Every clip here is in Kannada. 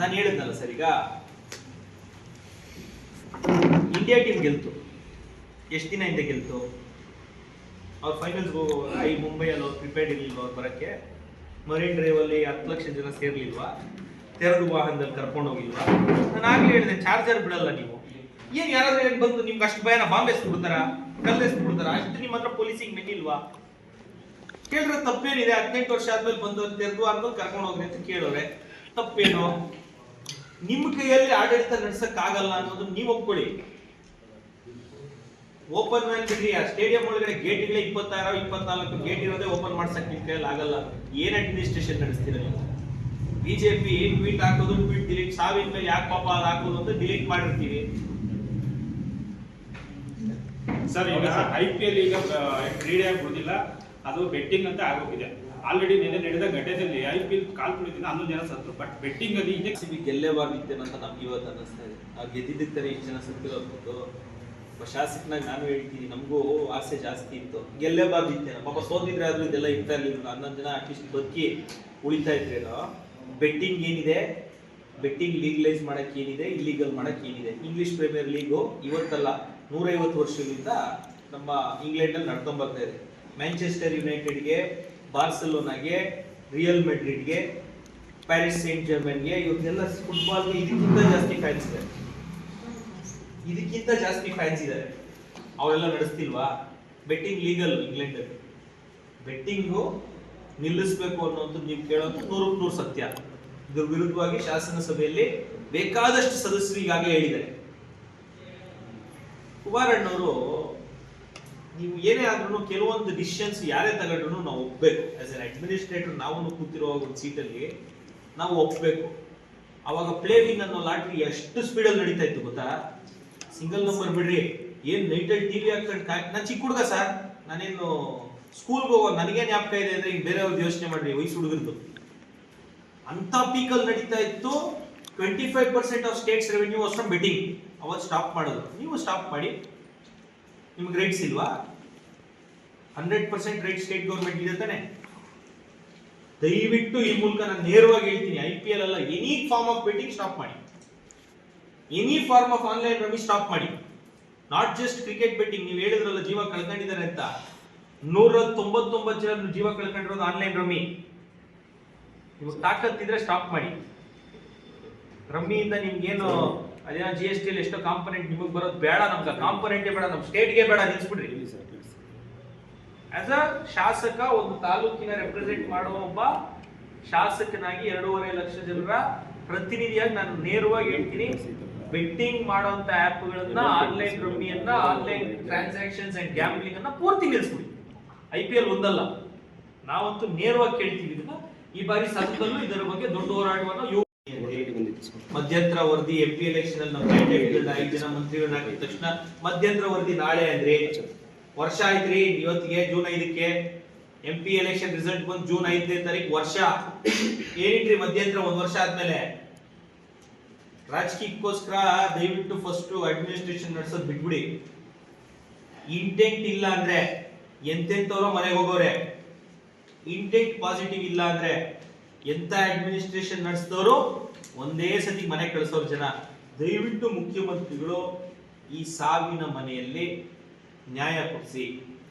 ನಾನು ಹೇಳಿದ್ನಲ್ಲ ಸರ್, ಈಗ ಇಂಡಿಯಾ ಟೀಮ್ ಗೆಲ್ತು, ಎಷ್ಟು ದಿನ ಹಿಂದೆ ಗೆಲ್ತು? ಅವ್ರು ಫೈನಲ್ಸ್ ಈ ಮುಂಬೈಯಲ್ಲಿ ಅವ್ರು ಪ್ರಿಪೇರ್ಡ್ ಇರ್ಲಿಲ್ವಾ ಅವ್ರು ಬರೋಕ್ಕೆ? ಮರೀನ್ ಡ್ರೈವ್ ಅಲ್ಲಿ 10 ಲಕ್ಷ ಜನ ಸೇರ್ಲಿಲ್ವಾ? ತೆರೆದ ವಾಹನದಲ್ಲಿ ಕರ್ಕೊಂಡು ಹೋಗಿಲ್ವಾ? ನಾನು ಆಗ್ಲೇ ಹೇಳಿದೆ, ಚಾರ್ಜರ್ ಬಿಡಲ್ಲ ನೀವು. ಏನ್ ಯಾರಾದ್ರೂ ಏನ್ ಬಂದು ನಿಮ್ಗೆ ಅಷ್ಟು ಭಯನ? ಬಾಂಬ್ ಎಸ್ಬಿಡ್ತಾರ, ಕಲ್ಲು ಎಸ್ಬಿಡ್ತಾರ? ಅಷ್ಟು ನಿಮ್ಮ ಹತ್ರ ಪೊಲೀಸಿಂಗ್ ಮೆಟ್ಟಿಲ್ವಾ? ಕೇಳಿದ್ರೆ ತಪ್ಪೇನಿದೆ? 18 ವರ್ಷ ಆದ್ಮೇಲೆ ಬಂದು ತೆರೆದು ಆದ್ಮೇಲೆ ಕರ್ಕೊಂಡು ಹೋಗ್ರಿ ಅಂತ ಕೇಳೋರೆ, ತಪ್ಪೇನು? ನಿಮ್ಮ ಕೈಯಲ್ಲಿ ಆಡಳಿತ ನಡೆಸಕ್ ಆಗಲ್ಲ ಅನ್ನೋದು ನೀವು ಒಪ್ಕೊಳ್ಳಿ. ಓಪನ್ ಮ್ಯಾನ್ ಬಿಡ್ರಿ, ಆ ಸ್ಟೇಡಿಯಂ ಒಳಗಡೆ ಗೇಟ್ಗಳೇ 26 24 ಗೇಟ್ ಇರೋದೇ ಓಪನ್ ಮಾಡ್ಸಕ್ ನಿಮ್ ಕೈಯಲ್ಲಿ ಆಗಲ್ಲ. ಏನ್ ಅಡ್ಮಿನಿಸ್ಟ್ರೇಷನ್ ನಡೆಸ್ತೀರ ನೀವು? ಬಿಜೆಪಿ ಟ್ವೀಟ್ ಹಾಕೋದು, ಟ್ವೀಟ್ ಡಿಲೀಟ್, ಸಾವಿನ ಮೇಲೆ ಯಾಕೆ ಪಾಪ ಅದು ಹಾಕೋದು ಅಂತ ಡಿಲೀಟ್ ಮಾಡಿರ್ತೀವಿ. ಸರ್, ಈಗ IPL ಈಗ ಕ್ರೀಡೆ ಆಗೋದಿಲ್ಲ, ಅದು ಬೆಟ್ಟಿಂಗ್ ಅಂತ ಆಗೋಗಿದೆ. ಆಲ್ರೆಡಿ ನಿನ್ನೆ ನಡೆದ ಘಟನೆಯಲ್ಲಿ IPL ಕಾಲ್ ಕುಳಿತಿನ 11 ಜನ ಸತ್ರು. ಬಟ್ ಬೆಟ್ಟಿಂಗ್ ಅಲ್ಲಿ ಇಂಜೆಕ್ಷನ್ ಗೆಲ್ಲೇಬಾರ್ದಿತ್ತೇನಂತ ನಮ್ಗೆ ಇವತ್ತು ಅನ್ನಿಸ್ತಾ ಇದೆ. ಆ ಗೆದ್ದಿದ್ದಕ್ಕೆ ಇಷ್ಟು ಜನ ಸತ್ತಿರೋದು. ಶಾಸಕನಾಗಿ ನಾನು ಹೇಳ್ತೀನಿ, ನಮಗೂ ಆಸೆ ಜಾಸ್ತಿ ಇತ್ತು, ಗೆಲ್ಲೇಬಾರ್ದಿತ್ತೇನೋ. ಪಾಪ ಸೋತಿದ್ರೆ ಆದ್ರೂ ಇದೆಲ್ಲ ಇರ್ತಾ ಇರ್ಲಿಲ್ಲ. 11 ಜನ ಅಟ್ಲೀಸ್ಟ್ ಬದುಕಿ ಉಳಿತಾ ಇದ್ರೇನೋ. ಬೆಟ್ಟಿಂಗ್ ಏನಿದೆ, ಬೆಟ್ಟಿಂಗ್ ಲೀಗಲೈಸ್ ಮಾಡಕ್ ಏನಿದೆ, ಇಲ್ಲಿಗಲ್ ಮಾಡಕ್ ಏನಿದೆ? ಇಂಗ್ಲಿಷ್ ಪ್ರೀಮಿಯರ್ ಲೀಗು ಇವತ್ತಲ್ಲ 150 ವರ್ಷಗಳಿಂದ ನಮ್ಮ ಇಂಗ್ಲೆಂಡ್ ಅಲ್ಲಿ ನಡ್ಕೊಂಡ್ ಬರ್ತಾ ಇದೆ. ಮ್ಯಾಂಚೆಸ್ಟರ್ ಯುನೈಟೆಡ್ಗೆ, ಬಾರ್ಸೆಲೋನಾಗೆ, ರಿಯಲ್ ಮೆಡ್ರಿಡ್ಗೆ, ಪ್ಯಾರಿಸ್ ಸೇಂಟ್ ಜರ್ಮನ್ಗೆ, ಇವ್ರನ್ನೆಲ್ಲ ಫುಟ್ಬಾಲ್ಗೆ ಇದಕ್ಕಿಂತ ಜಾಸ್ತಿ ಫ್ಯಾನ್ಸ್ ಇದೆ. ಇದಕ್ಕಿಂತ ಜಾಸ್ತಿ ಫ್ಯಾನ್ಸ್ ಇದ್ದಾರೆ. ಅವೆಲ್ಲ ನಡೆಸ್ತಿಲ್ವಾ? ಬೆಟ್ಟಿಂಗ್ ಲೀಗಲ್ ಇಂಗ್ಲೆಂಡ್ ಅಲ್ಲಿ. ಬೆಟ್ಟಿಂಗು ನಿಲ್ಲಿಸಬೇಕು ಅನ್ನೋದು ನೀವು ಕೇಳೋದು 100% ಸತ್ಯ. ಇದ್ರ ವಿರುದ್ಧವಾಗಿ ಶಾಸನ ಸಭೆಯಲ್ಲಿ ಬೇಕಾದಷ್ಟು ಸದಸ್ಯರು ಈಗಾಗಲೇ ಹೇಳಿದ್ದಾರೆ. ಕುಮಾರಣ್ಣವರು, ನೀವು ಏನೇ ಆದ್ರೂ ಕೆಲವೊಂದು ಡಿಸಿಷನ್ಸ್ ಯಾರೇ ತಗೊಂಡ್ರು ನಾವು ಒಪ್ಬೇಕು. ಆಸ್ ಎನ್ ಅಡ್ಮಿನಿಸ್ಟ್ರೇಟರ್ ನಾವು ಕೂತಿರುವ ಒಂದು ಸೀಟಲ್ಲಿ ನಾವು ಒಪ್ಬೇಕು. ಅವಾಗ ಪ್ಲೇವಿಂಗ್ ಅನ್ನೋ ಲಾಟ್ರಿ ಎಷ್ಟು ಸ್ಪೀಡಲ್ಲಿ ನಡೀತಾ ಇತ್ತು ಗೊತ್ತಾ? ಸಿಂಗಲ್ ನಂಬರ್ ಬಿಡ್ರಿ, ಏನ್ ನೈಟಲ್ಲಿ ಟಿವಿ ಹಾಕೊಂಡು ನಾನು ಚಿಕ್ಕ ಹುಡುಗ ಸರ್, ನಾನೇನು ಸ್ಕೂಲ್ಗೆ ಹೋಗೋ, ನನಗೇನು ಜ್ಞಾಪಕ ಇದೆ ಅಂದ್ರೆ ಈಗ ಬೇರೆಯವ್ರದ್ದು ಯೋಚನೆ ಮಾಡ್ರಿ, ವಯಸ್ಸು ಹುಡುಗರದು. ಅಂತ ಪೀಕಲ್ಲಿ ನಡೀತಾ ಇತ್ತು. 25% of States revenue was from betting. ಅವತ್ತು ಸ್ಟಾಪ್ ಮಾಡೋದು. ನೀವು ಸ್ಟಾಪ್ ಮಾಡಿ. ನಿಮ್ಗೆ ರೈಟ್ಸ್ ಇಲ್ವಾ? 100% ರೈಟ್ ಸ್ಟೇಟ್ ಗೌರ್ಮೆಂಟ್ ಇದೆ ತಾನೆ? ದಯವಿಟ್ಟು ಈ ಮೂಲಕ ನಾನು ನೇರವಾಗಿ ಹೇಳ್ತೀನಿ, IPL ಅಲ್ಲ, any form of betting stop ಮಾಡಿ. Any form of online rummy stop ಮಾಡಿ. Not just cricket betting. ನೀವು ಹೇಳಿದ್ರಲ್ಲ ಜೀವ ಕಳ್ಕೊಂಡಿದ್ದಾರೆ ಅಂತ, 199 ಜನ ಜೀವ ಕಳ್ಕೊಂಡಿರೋದು ಆನ್ಲೈನ್ ರಮ್ಮಿ. ನಿಮಗೆ ತಾಕತ್ತಿದ್ರೆ ಸ್ಟಾಪ್ ಮಾಡಿ. ರಮ್ಮಿಯಿಂದ ನಿಮ್ಗೇನು ಅದೇನೋ GST ಅಲ್ಲಿ ಎಷ್ಟೋ ಕಾಂಪೊನೆಂಟ್ ನಿಮಗೆ ಬರೋದು ಬೇಡ, ನಮ್ಗೆ ಕಾಂಪೊನೆಂಟೇ ಬೇಡ, ನಮ್ಮ ಸ್ಟೇಟ್ಗೆ ಬೇಡ, ನಿಲ್ಸ್ಬಿಡ್ರಿ. ಆಸ್ ಅ ಶಾಸಕ, ಒಂದು ತಾಲೂಕಿನ ರೆಪ್ರೆಸೆಂಟ್ ಮಾಡುವ ಒಬ್ಬ ಶಾಸಕನಾಗಿ 2.5 ಲಕ್ಷ ಜನರ ಪ್ರತಿನಿಧಿಯಾಗಿ ನಾನು ನೇರವಾಗಿ ಹೇಳ್ತೀನಿ, ಬೆಟ್ಟಿಂಗ್ ಮಾಡುವಂತ ಆಪ್ಗಳನ್ನ, ಆನ್ಲೈನ್ ರಮ್ಮಿಯನ್ನ, ಆನ್ಲೈನ್ ಟ್ರಾನ್ಸಾಕ್ಷನ್ಸ್ ಅಂಡ್ ಗ್ಯಾಂಬ್ಲಿಂಗ್ ಅನ್ನ ಪೂರ್ತಿ ನಿಲ್ಲಿಸ್ಬಿಡಿ. IPL ಒಂದಲ್ಲ, ನಾವಂತೂ ನೇರವಾಗಿ ಕೇಳ್ತೀವಿ ಇದನ್ನ. ಈ ಬಾರಿ ಸದನದಲ್ಲೂ ಇದರ ಬಗ್ಗೆ ದೊಡ್ಡ ಹೋರಾಟವನ್ನು ಮಧ್ಯಂತರ ವರದಿ MP ಎಲೆಕ್ಷನ್ ಅಲ್ಲಿ ನಾವು 5 ಜನ ಮಂತ್ರಿಗಳನ್ನ ಹಾಕಿದ ತಕ್ಷಣ ಮಧ್ಯಂತರ ವರದಿ ನಾಳೆ ಅಂದ್ರೆ ವರ್ಷ ಆಯ್ತ್ರಿ. ಇವತ್ತಿಗೆ ಜೂನ್ 5ಕ್ಕೆ MP ಎಲೆಕ್ಷನ್ ರಿಸಲ್ಟ್ ಬಂದು ಜೂನ್ 5ನೇ ತಾರೀಕು ವರ್ಷ. ಏನಿಟ್ರಿ ಮಧ್ಯಂತರ 1 ವರ್ಷ ಆದ್ಮೇಲೆ? ರಾಜಕೀಯಕ್ಕೋಸ್ಕರ ದಯವಿಟ್ಟು ಫಸ್ಟ್ ಅಡ್ಮಿನಿಸ್ಟ್ರೇಷನ್ ನಡೆಸೋದು ಬಿಟ್ಬಿಡಿ. ಇಂಟೆಂಟ್ ಇಲ್ಲ ಅಂದ್ರೆ ಎಂತೆಂತವ್ರೋ ಮನೆಗೆ ಹೋಗೋರೆ. ಇಂಟೆಂಟ್ ಪಾಸಿಟಿವ್ ಇಲ್ಲ ಅಂದ್ರೆ ಎಂತ ಅಡ್ಮಿನಿಸ್ಟ್ರೇಷನ್ ನಡೆಸಿದವರು ಒಂದೇ ಸತಿ ಮನೆ ಕಳಿಸೋರು ಜನ. ದಯವಿಟ್ಟು ಮುಖ್ಯಮಂತ್ರಿಗಳು ಈ ಸಾವಿನ ಮನೆಯಲ್ಲಿ ನ್ಯಾಯ ಕೊಡಿಸಿ.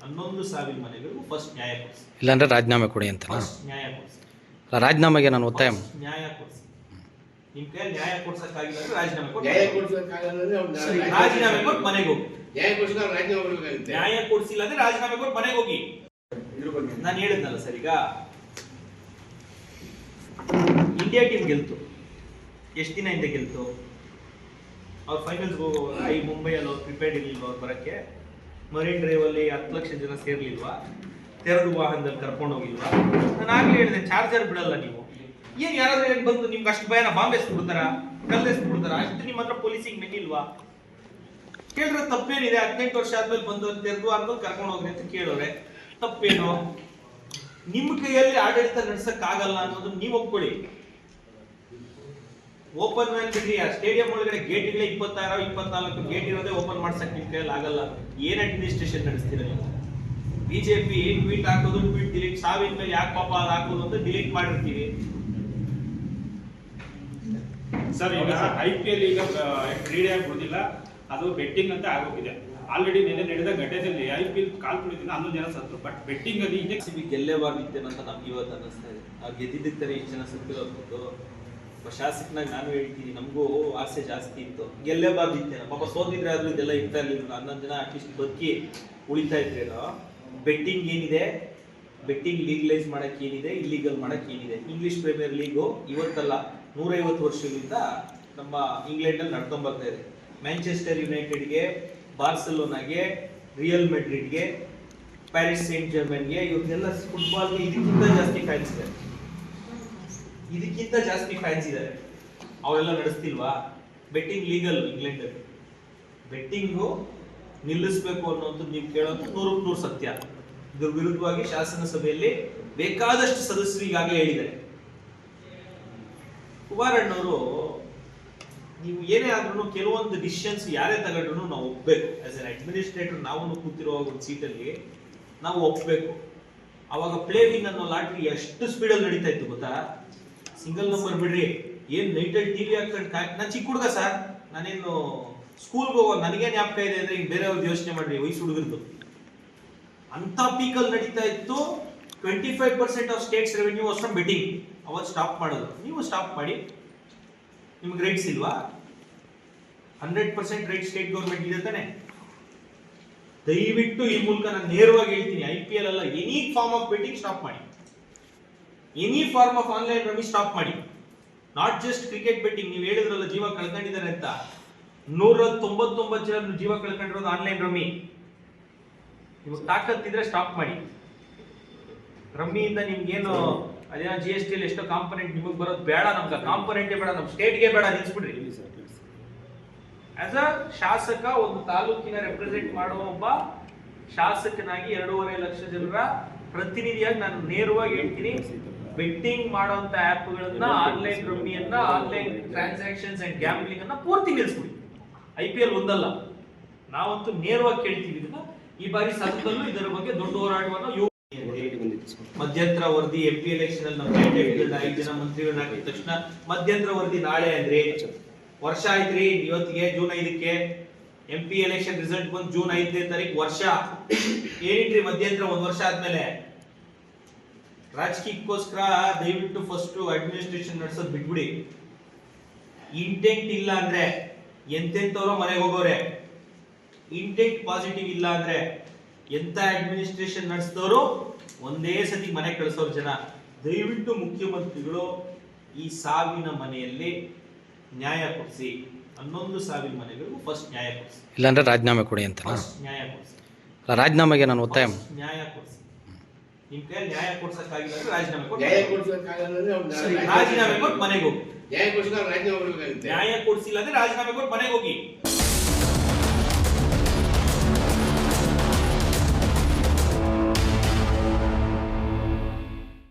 11 ಸಾವಿರ ಮನೆಗಳಿಗೂ ಫಸ್ಟ್ ನ್ಯಾಯ ಕೊಡಿಸಿ, ಇಲ್ಲಾಂದ್ರೆ ರಾಜೀನಾಮೆ ಕೊಡಿ ಅಂತ. ನ್ಯಾಯ ಕೊಡಿಸಿ. ರಾಜೀನಾಮೆಗೆ ನಾನು ಒತ್ತಾಯ ನ್ಯಾಯ ಕೊಡಿಸಿ. ನಿಮ್ ಕೈ ನ್ಯಾಯ ಕೊಡ್ಸಕ್ಕಾಗಿಲ್ಲ ಅಂದ್ರೆ ರಾಜೀನಾಮೆ ಕೊಡಿ. ರಾಜೀನಾಮೆ ಕೊಟ್ಟು ಮನೆಗೆ ಹೋಗಿ. ನ್ಯಾಯ ಕೊಡಿಸಿಲ್ಲ ಅಂದ್ರೆ ರಾಜೀನಾಮೆ ಕೊಟ್ಟು ಮನೆಗೆ ಹೋಗಿ. ನಾನು ಹೇಳಿದ್ನಲ್ಲ ಸರ್, ಈಗ ಇಂಡಿಯಾ ಟೀಮ್ ಗೆಲ್ತು, ಎಷ್ಟು ದಿನ ಹಿಂದೆ ಗೆಲ್ತು? ಅವ್ರು ಫೈನಲ್ಸ್ ಈ ಮುಂಬೈಯಲ್ಲಿ ಅವ್ರು ಪ್ರಿಪೇರ್ಡ್ ಇರ್ಲಿಲ್ವಾ ಅವ್ರು ಬರೋಕ್ಕೆ? ಮರೀನ್ ಡ್ರೈವ್ ಅಲ್ಲಿ 10 ಲಕ್ಷ ಜನ ಸೇರ್ಲಿಲ್ವಾ? ತೆರೆದ ವಾಹನದಲ್ಲಿ ಕರ್ಕೊಂಡು ಹೋಗಿಲ್ವಾ? ನಾನು ಆಗ್ಲೇ ಹೇಳಿದೆ, ಚಾರ್ಜರ್ ಬಿಡಲ್ಲ ನೀವು. ಏನ್ ಯಾರಾದ್ರೂ ಏನ್ ಬಂದು ನಿಮ್ಗೆ ಅಷ್ಟು ಭಯನ? ಬಾಂಬ್ ಎಸ್ಬಿಡ್ತಾರ, ಕಲ್ಲು ಎಸ್ಬಿಡ್ತಾರ? ಅಷ್ಟು ನಿಮ್ಮ ಹತ್ರ ಪೊಲೀಸಿಂಗ್ ಮೆಟ್ಟಿಲ್ವಾ? ಕೇಳಿದ್ರೆ ತಪ್ಪೇನಿದೆ? 18 ವರ್ಷ ಆದ್ಮೇಲೆ ಬಂದು ತೆರೆದು ಆದ್ಮೇಲೆ ಕರ್ಕೊಂಡು ಹೋಗ್ರಿ ಅಂತ ಕೇಳೋರೆ, ತಪ್ಪೇನು? ನಿಮ್ಮ ಕೈಯಲ್ಲಿ ಆಡಳಿತ ನಡೆಸಕ್ ಆಗಲ್ಲ ಅನ್ನೋದು ನೀವು ಒಪ್ಕೊಳ್ಳಿ. ಓಪನ್ ಮ್ಯಾನ್ ಬಿಡ್ರಿ, ಆ ಸ್ಟೇಡಿಯಂ ಒಳಗಡೆ ಗೇಟ್ಗಳೇ 26 24 ಗೇಟ್ ಇರೋದೇ ಓಪನ್ ಮಾಡ್ಸಕ್ ನಿಮ್ ಕೈಯಲ್ಲಿ ಆಗಲ್ಲ. ಏನ್ ಅಡ್ಮಿನಿಸ್ಟ್ರೇಷನ್ ನಡೆಸ್ತೀರ ನೀವು? ಬಿಜೆಪಿ ಟ್ವೀಟ್ ಹಾಕೋದು, ಟ್ವೀಟ್ ಡಿಲೀಟ್, ಸಾವಿನ ಮೇಲೆ ಯಾಕೆ ಪಾಪ ಅದು ಹಾಕೋದು ಅಂತ ಡಿಲೀಟ್ ಮಾಡಿರ್ತೀವಿ. ಸರ್ ಈಗ IPL ಈಗ ಕ್ರೀಡೆ ಬಿಡುದಿಲ್ಲ, ಅದು ಬೆಟ್ಟಿಂಗ್ ಅಂತ ಆಗೋಗಿದೆ. ಆಲ್ರೆಡಿ ನೆನ್ನೆ ನಡೆದ ಘಟನೆಯಲ್ಲಿ IPL ಕಾಲ್ ತುಳಿದಿಂದ 11 ಜನ ಸತ್ರು. ಬಟ್ ಬೆಟ್ಟಿಂಗ್ ಅಲ್ಲಿ ಇದೆ. ಗೆಲ್ಲೇಬಾರ್ದಿತ್ತೇನೋ ಅಂತ ನಮ್ಗೆ ಇವತ್ತು ಅನ್ನಿಸ್ತಾ ಇದೆ. ನಾವು ಗೆದ್ದಿದ್ದಕ್ಕೆ ಇಷ್ಟು ಜನ ಸತ್ತಿರೋದು. ಒಬ್ಬ ಶಾಸಕನಾಗಿ ನಾನು ಹೇಳ್ತೀನಿ, ನಮಗೂ ಆಸೆ ಜಾಸ್ತಿ ಇತ್ತು, ಗೆಲ್ಲೇಬಾರ್ದಿತ್ತೇನೋ. ಪಾಪ ಸೋತಿದ್ರೆ ಆದ್ರೂ ಇದೆಲ್ಲ ಇರ್ತಾ ಇರಲಿಲ್ಲ. 11 ಜನ ಅಟ್ಲೀಸ್ಟ್ ಬದುಕಿ ಉಳಿತಾ ಇದ್ರೇನೋ. ಬೆಟ್ಟಿಂಗ್ ಏನಿದೆ, ಬೆಟ್ಟಿಂಗ್ ಲೀಗಲೈಸ್ ಮಾಡಕ್ಕೆ ಏನಿದೆ, ಇಲ್ಲಿಗಲ್ ಮಾಡಕ್ಕೆ ಏನಿದೆ. ಇಂಗ್ಲಿಷ್ ಪ್ರೀಮಿಯರ್ ಲೀಗು ಇವತ್ತಲ್ಲ 150 ವರ್ಷಗಳಿಂದ ನಮ್ಮ ಇಂಗ್ಲೆಂಡಲ್ಲಿ ನಡ್ಕೊಂಡ್ ಬರ್ತಾ ಇದೆ. ಮ್ಯಾಂಚೆಸ್ಟರ್ ಯುನೈಟೆಡ್ಗೆ, ಬಾರ್ಸೆಲೋನಾಗೆ, ರಿಯಲ್ ಮೆಡ್ರಿಡ್ಗೆ, ಪ್ಯಾರಿಸ್ ಸೇಂಟ್ ಜರ್ಮನ್ಗೆ, ಇವತ್ತೆಲ್ಲ ಫುಟ್ಬಾಲ್ಗೆ ಇದಕ್ಕಿಂತ ಜಾಸ್ತಿ ಫ್ಯಾನ್ಸ್ ಇದ್ದಾರೆ. ಇದಕ್ಕಿಂತ ಜಾಸ್ತಿ ಫ್ಯಾನ್ಸ್ ಇದ್ದಾರೆ. ಅವೆಲ್ಲ ನಡೆಸ್ತಿಲ್ವಾ? ಬೆಟ್ಟಿಂಗ್ ಲೀಗಲ್ ಇಂಗ್ಲೆಂಡಲ್ಲಿ. ಬೆಟ್ಟಿಂಗು ನಿಲ್ಲಿಸಬೇಕು ಅನ್ನೋದು ನೀವು ಕೇಳೋದು 100% ಸತ್ಯ. ಇದ್ರ ವಿರುದ್ಧವಾಗಿ ಶಾಸನ ಸಭೆಯಲ್ಲಿ ಬೇಕಾದಷ್ಟು ಸದಸ್ಯರು ಈಗಾಗಲೇ ಹೇಳಿದ್ದಾರೆ. ಕುಮಾರಣ್ಣವರು, ನೀವು ಏನೇ ಆದ್ರೂ ಕೆಲವೊಂದು ಡಿಸಿಷನ್ಸ್ ಯಾರೇ ತಗೊಂಡ್ರು ನಾವು ಒಪ್ಬೇಕು. ಆಸ್ ಎನ್ ಅಡ್ಮಿನಿಸ್ಟ್ರೇಟರ್ ನಾವು ಕೂತಿರುವ ಒಂದು ಸೀಟಲ್ಲಿ ನಾವು ಒಪ್ಬೇಕು. ಅವಾಗ ಪ್ಲೇವಿಂಗ್ ಅನ್ನೋ ಲಾಟ್ರಿ ಎಷ್ಟು ಸ್ಪೀಡಲ್ಲಿ ನಡೀತಾ ಇತ್ತು ಗೊತ್ತಾ? ಸಿಂಗಲ್ ನಂಬರ್ ಬಿಡ್ರಿ, ಏನ್ ನೈಟಲ್ಲಿ ಟಿವಿ ಹಾಕೊಂಡು ನಾನು ಚಿಕ್ಕ ಹುಡುಗ ಸರ್, ನಾನೇನು ಸ್ಕೂಲ್ಗೆ ಹೋಗೋ ನನಗೆ ಜ್ಞಾಪಕ ಇದೆ ಅಂದ್ರೆ ಈಗ ಬೇರೆಯವ್ರದ್ದು ಯೋಚನೆ ಮಾಡ್ರಿ, ವಯಸ್ಸು ಹುಡುಗರದು. ಅಂತ ಪೀಕಲ್ಲಿ ನಡೀತಾ ಇತ್ತು. 25% of States revenue was from betting. ಅವತ್ತು ಸ್ಟಾಪ್ ಮಾಡೋದು. ನೀವು ಸ್ಟಾಪ್ ಮಾಡಿ. ನಿಮ್ಗೆ ರೈಟ್ಸ್ ಇಲ್ವಾ? 100% ರೈಟ್ ಸ್ಟೇಟ್ ಗೌರ್ಮೆಂಟ್ ಇದೆ ತಾನೆ? ದಯವಿಟ್ಟು ಈ ಮೂಲಕ ನಾನು ನೇರವಾಗಿ ಹೇಳ್ತೀನಿ, IPL ಅಲ್ಲ, any form of betting stop ಮಾಡಿ. Any form of online rummy stop ಮಾಡಿ. Not just cricket betting. ನೀವು ಹೇಳಿದ್ರಲ್ಲ ಜೀವ ಕಳ್ಕೊಂಡಿದ್ದಾರೆ ಅಂತ, 199 ಜನ ಜೀವ ಕಳ್ಕೊಂಡಿರೋದು ಆನ್ಲೈನ್ ರಮ್ಮಿ. ನಿಮಗೆ ತಾಕತ್ತಿದ್ರೆ ಸ್ಟಾಪ್ ಮಾಡಿ. ರಮ್ಮಿಯಿಂದ ನಿಮ್ಗೇನು ಅದೇನೋ GST ಅಲ್ಲಿ ಎಷ್ಟೋ ಕಾಂಪೊನೆಂಟ್ ನಿಮಗೆ ಬರೋದು ಬೇಡ. ನಮ್ಗೆ ಕಾಂಪೊನೆಂಟೇ ಬೇಡ, ನಮ್ಮ ಸ್ಟೇಟ್ಗೆ ಬೇಡ, ನಿಲ್ಸ್ಬಿಡ್ರಿ. ಆಸ್ ಅ ಶಾಸಕ, ಒಂದು ತಾಲೂಕಿನ ರೆಪ್ರೆಸೆಂಟ್ ಮಾಡುವ ಒಬ್ಬ ಶಾಸಕನಾಗಿ 2.5 ಲಕ್ಷ ಜನರ ಪ್ರತಿನಿಧಿಯಾಗಿ ನಾನು ನೇರವಾಗಿ ಹೇಳ್ತೀನಿ, ಬೆಟ್ಟಿಂಗ್ ಮಾಡುವಂತ ಆ್ಯಪ್ಗಳನ್ನ, ಆನ್ಲೈನ್ ರಮ್ಮಿಯನ್ನ, ಆನ್ಲೈನ್ ಟ್ರಾನ್ಸಾಕ್ಷನ್ಸ್ ಅಂಡ್ ಗ್ಯಾಮ್ಲಿಂಗ್ ಅನ್ನ ಪೂರ್ತಿ ನಿಲ್ಲಿಸ್ಬಿಡಿ. IPL ಒಂದಲ್ಲ, ನಾವಂತೂ ನೇರವಾಗಿ ಕೇಳ್ತೀವಿ ಇದನ್ನ. ಈ ಬಾರಿ ಸತತಲ್ಲೂ ಇದರ ಬಗ್ಗೆ ದೊಡ್ಡ ಹೋರಾಟವನ್ನು ಮಧ್ಯಂತರ ವರದಿ MP ಎಲೆಕ್ಷನ್ ಅಲ್ಲಿ ನಮ್ಮ ಕ್ಯಾಂಡಿಡೇಟ್ಗಳನ್ನ 5 ಜನ ಮಂತ್ರಿಗಳನ್ನ ಹಾಕಿದ ತಕ್ಷಣ ಮಧ್ಯಂತರ ವರದಿ ನಾಳೆ ಅಂದ್ರೆ ವರ್ಷ ಆಯ್ತ್ರಿ. ಇವತ್ತಿಗೆ ಜೂನ್ 5ಕ್ಕೆ MP ಎಲೆಕ್ಷನ್ ರಿಸಲ್ಟ್ ಬಂದು ಜೂನ್ 5ನೇ ತಾರೀಕು ವರ್ಷ. ಏನಿಟ್ರಿ ಮಧ್ಯಂತರ 1 ವರ್ಷ ಆದ್ಮೇಲೆ? ರಾಜಕೀಯಕ್ಕೋಸ್ಕರ ದಯವಿಟ್ಟು ಫಸ್ಟ್ ಅಡ್ಮಿನಿಸ್ಟ್ರೇಷನ್ ನಡೆಸೋದು ಬಿಟ್ಬಿಡಿ. ಇಂಟೆಂಟ್ ಇಲ್ಲ ಅಂದ್ರೆ ಎಂತೆಂತವ್ರು ಮನೆಗೆ ಹೋಗೋರೆ. ಇಂಟೆಂಟ್ ಪಾಸಿಟಿವ್ ಇಲ್ಲ ಅಂದ್ರೆ ಎಂತ ಅಡ್ಮಿನಿಸ್ಟ್ರೇಷನ್ ನಡೆಸಿದವರು ಒಂದೇ ಸತಿ ಮನೆ ಕಳಿಸೋರು ಜನ. ದಯವಿಟ್ಟು ಮುಖ್ಯಮಂತ್ರಿಗಳು ಈ ಸಾವಿನ ಮನೆಯಲ್ಲಿ ನ್ಯಾಯ ಕೊಡಿಸಿ. 11 ಸಾವಿರ ಮನೆಗಳಿಗೂ ಫಸ್ಟ್ ನ್ಯಾಯ ಕೊಡಿಸಿ. ಇಲ್ಲಾಂದ್ರೆ ರಾಜೀನಾಮೆ ಕೊಡಿ ಅಂತ. ಫಸ್ಟ್ ನ್ಯಾಯ ಕೊಡಿಸಿ. ರಾಜೀನಾಮೆಗೆ ನಾನು ಒತ್ತಾಯ ನ್ಯಾಯ ಕೊಡಿಸಿ. ನಿಮ್ ಕೈ ನ್ಯಾಯ ಕೊಡ್ಸಕ್ಕಾಗಿಲ್ಲ ಅಂದ್ರೆ ರಾಜೀನಾಮೆ ಕೊಟ್ಟು ರಾಜೀನಾಮೆ ಕೊಟ್ಟು ಮನೆಗೆ ಹೋಗಿ. ನ್ಯಾಯ ಕೊಡಿಸಿಲ್ಲ ರಾಜೀನಾಮೆ ನ್ಯಾಯ ಕೊಡಿಸಿಲ್ಲ ಅಂದ್ರೆ ರಾಜೀನಾಮೆ ಕೊಟ್ಟು ಮನೆಗೆ ಹೋಗಿ.